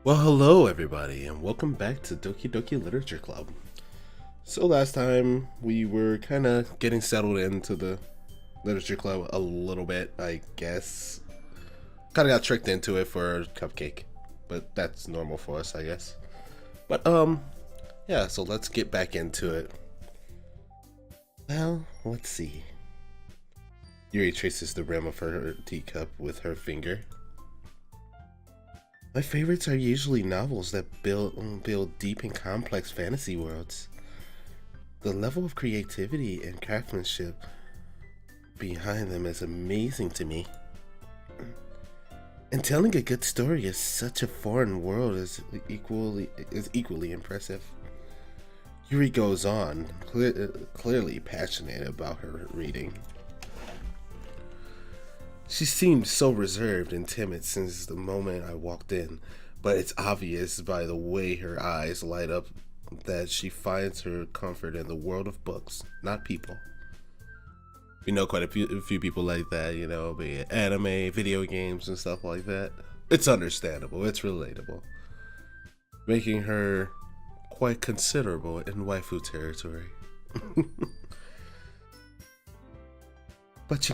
Well, hello everybody, and welcome back to Doki Doki Literature Club. So last time we were kind of getting settled into the literature club a little bit, I guess. Kind of got tricked into it for Cupcake, but that's normal for us, I guess. But yeah. So let's get back into it. Well, let's see. Yuri traces the rim of her teacup with her finger. My favorites are usually novels that build deep and complex fantasy worlds. The level of creativity and craftsmanship behind them is amazing to me. And telling a good story in such a foreign world is equally impressive. Yuri goes on, clearly passionate about her reading. She seemed so reserved and timid since the moment I walked in, but it's obvious by the way her eyes light up that she finds her comfort in the world of books, not people. We know quite a few people like that, be it anime, video games, and stuff like that. It's understandable, it's relatable, making her quite considerable in waifu territory. But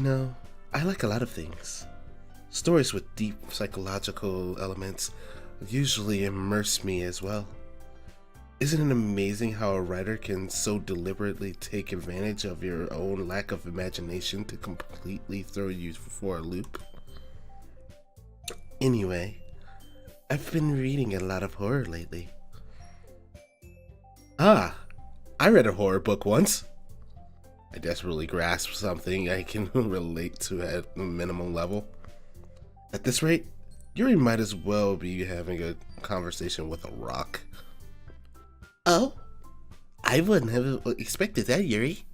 I like a lot of things. Stories with deep psychological elements usually immerse me as well. Isn't it amazing how a writer can so deliberately take advantage of your own lack of imagination to completely throw you for a loop? Anyway, I've been reading a lot of horror lately. I read a horror book once. I desperately grasp something I can relate to at a minimum level. At this rate, Yuri might as well be having a conversation with a rock. Oh, I wouldn't have expected that, Yuri.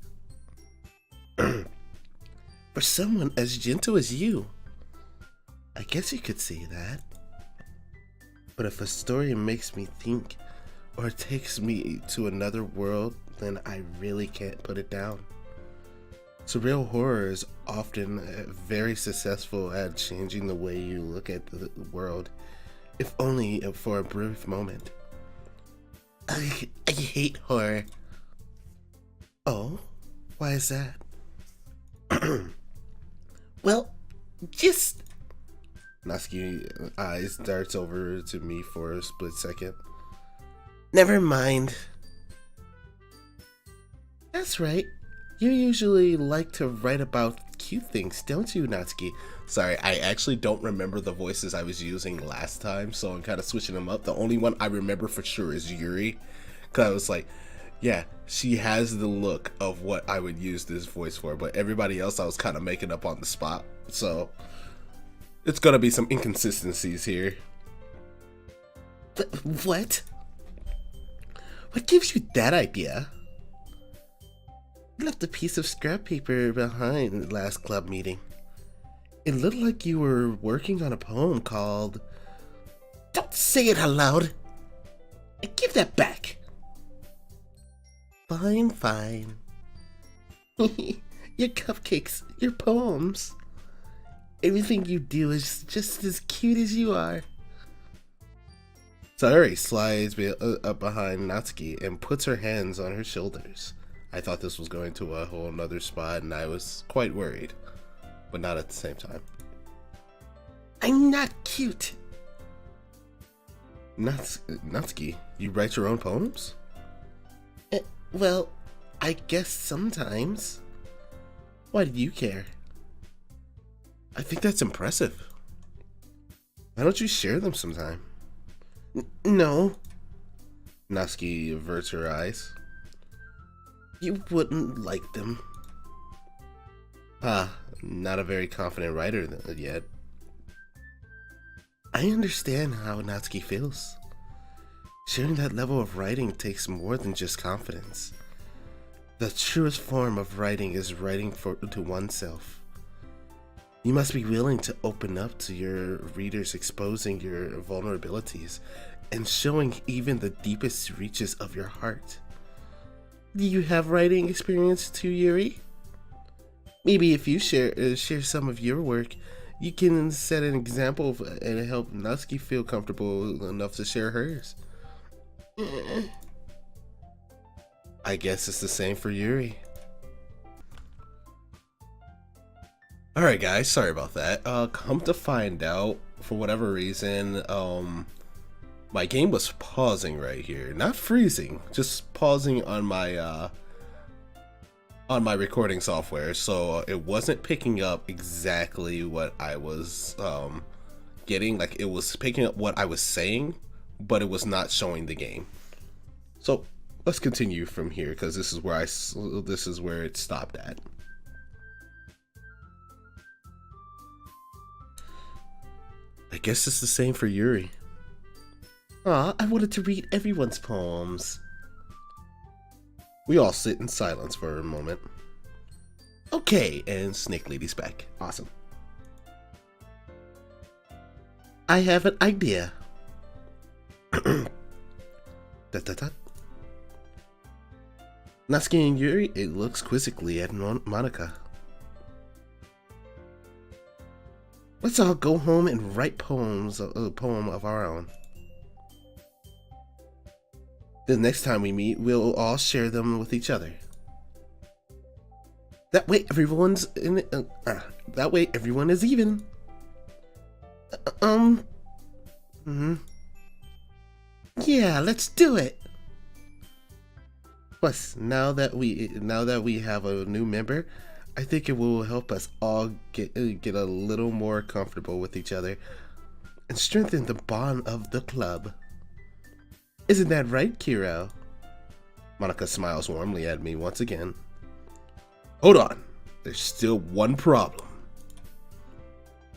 For someone as gentle as you, I guess you could say that. But if a story makes me think or takes me to another world, then I really can't put it down. Surreal horror is often very successful at changing the way you look at the world, if only for a brief moment. I hate horror. Oh, why is that? Well, just... Natsuki eyes darts over to me for a split second. Never mind. That's right. You usually like to write about cute things, don't you, Natsuki? Sorry, I actually don't remember the voices I was using last time, so I'm kind of switching them up. The only one I remember for sure is Yuri, because I was like, yeah, she has the look of what I would use this voice for, but everybody else I was kind of making up on the spot, so it's gonna be some inconsistencies here. What? What gives you that idea? You left a piece of scrap paper behind the last club meeting. It looked like you were working on a poem called... Don't say it out loud! Give that back! Fine. Your cupcakes, your poems. Everything you do is just as cute as you are. Sayori slides up behind Natsuki and puts her hands on her shoulders. I thought this was going to a whole nother spot and I was quite worried, but not at the same time. I'm not cute. Natsuki, you write your own poems? Well, I guess sometimes. Why do you care? I think that's impressive. Why don't you share them sometime? No. Natsuki averts her eyes. You wouldn't like them. Not a very confident writer yet. I understand how Natsuki feels. Sharing that level of writing takes more than just confidence. The truest form of writing is writing to oneself. You must be willing to open up to your readers, exposing your vulnerabilities and showing even the deepest reaches of your heart. Do you have writing experience too, Yuri? Maybe if you share some of your work, You can set an example and help Natsuki feel comfortable enough to share hers. I guess it's the same for Yuri. Alright guys, sorry about that. Come to find out, for whatever reason, my game was pausing right here. Not freezing, just pausing on my recording software, so it wasn't picking up exactly what I was getting. Like, it was picking up what I was saying, but it was not showing the game. So let's continue from here, because this is where it stopped at. I guess it's the same for Yuri. Aw, I wanted to read everyone's poems. We all sit in silence for a moment. Okay, and Snake Lady's back. Awesome. I have an idea. Natsuki and Yuri, it looks quizzically at Monica. Let's all go home and write poems, a poem of our own. The next time we meet, we'll all share them with each other. That way, everyone is even. Yeah, let's do it. Plus, now that we have a new member, I think it will help us all get a little more comfortable with each other and strengthen the bond of the club. Isn't that right, Kiro? Monica smiles warmly at me once again. Hold on, there's still one problem.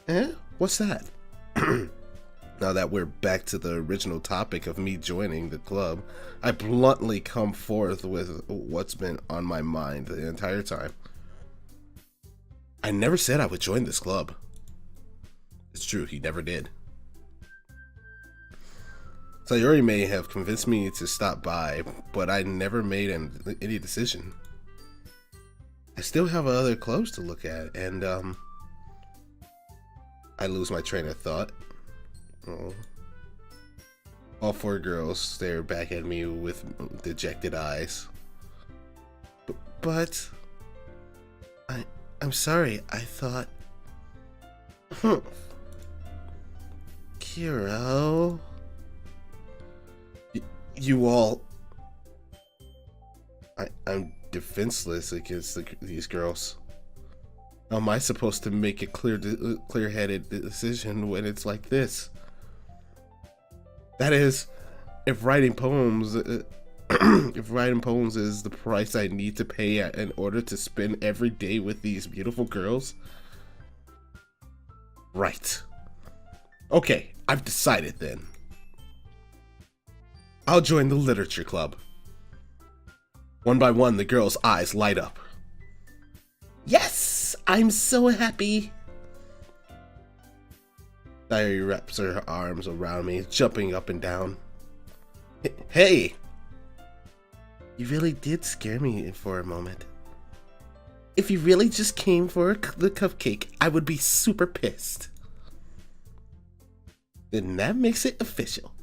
Eh? What's that? Now that we're back to the original topic of me joining the club, I bluntly come forth with what's been on my mind the entire time. I never said I would join this club. It's true, he never did. Sayori may have convinced me to stop by, but I never made any decision. I still have other clubs to look at, and I lose my train of thought. Oh. All four girls stare back at me with dejected eyes. But I'm sorry, I thought... Kiro... You all... I'm defenseless against these girls. How am I supposed to make a clear-headed decision when it's like this? That is, if writing poems... if writing poems is the price I need to pay in order to spend every day with these beautiful girls. Right. Okay, I've decided then. I'll join the literature club. One by one, the girls' eyes light up. Yes! I'm so happy! Diary wraps her arms around me, jumping up and down. Hey! You really did scare me for a moment. If you really just came for the cupcake, I would be super pissed. Then that makes it official.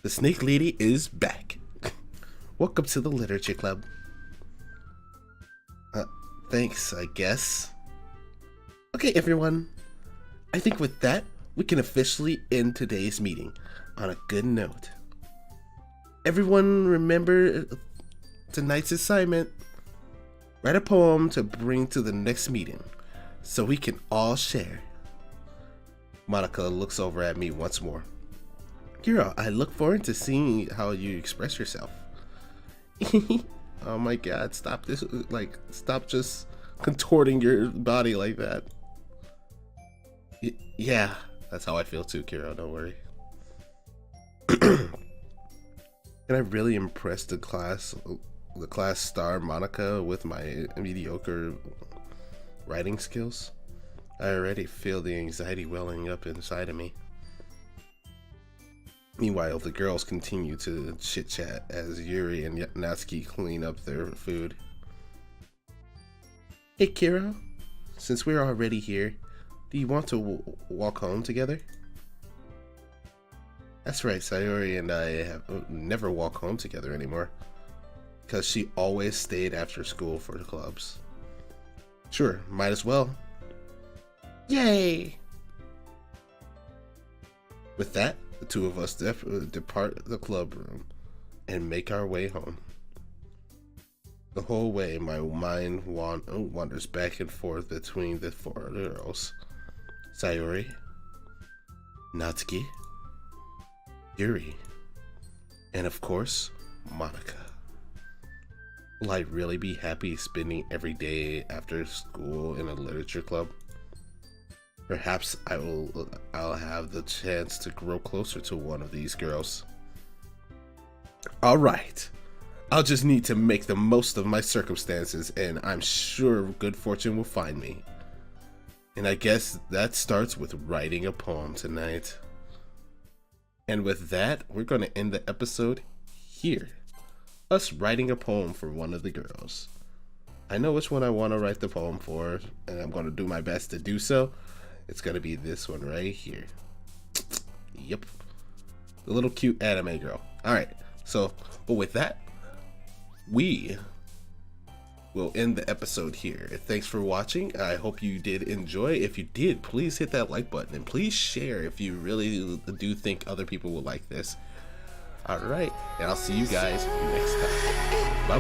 The Snake Lady is back. Welcome to the Literature Club. Thanks, I guess. Okay, everyone. I think with that, we can officially end today's meeting on a good note. Everyone remember tonight's assignment. Write a poem to bring to the next meeting so we can all share. Monica looks over at me once more. Kiro, I look forward to seeing how you express yourself. Oh my god, stop this, stop just contorting your body like that. Yeah, that's how I feel too, Kiro, don't worry. Can I really impress the class star Monica with my mediocre writing skills? I already feel the anxiety welling up inside of me. Meanwhile, the girls continue to chit-chat as Yuri and Natsuki clean up their food. Hey Kiro, since we're already here, Do you want to walk home together? That's right, Sayori and I have never walk home together anymore. Because she always stayed after school for the clubs. Sure, might as well. Yay! With that, the two of us depart the club room and make our way home. The whole way, my mind wanders back and forth between the four girls. Sayori, Natsuki, Yuri, and of course, Monica. Will I really be happy spending every day after school in a literature club? Perhaps I'll have the chance to grow closer to one of these girls. All right. I'll just need to make the most of my circumstances, and I'm sure good fortune will find me. And I guess that starts with writing a poem tonight. And with that, we're going to end the episode here. Us writing a poem for one of the girls. I know which one I want to write the poem for, and I'm going to do my best to do so. It's going to be this one right here. Yep. The little cute anime girl. Alright, so, but with that, we will end the episode here. Thanks for watching. I hope you did enjoy. If you did, please hit that like button and please share if you really do think other people will like this. Alright, and I'll see you guys next time. Bye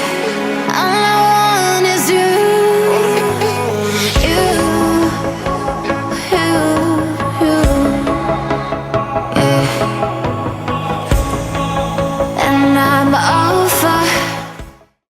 bye.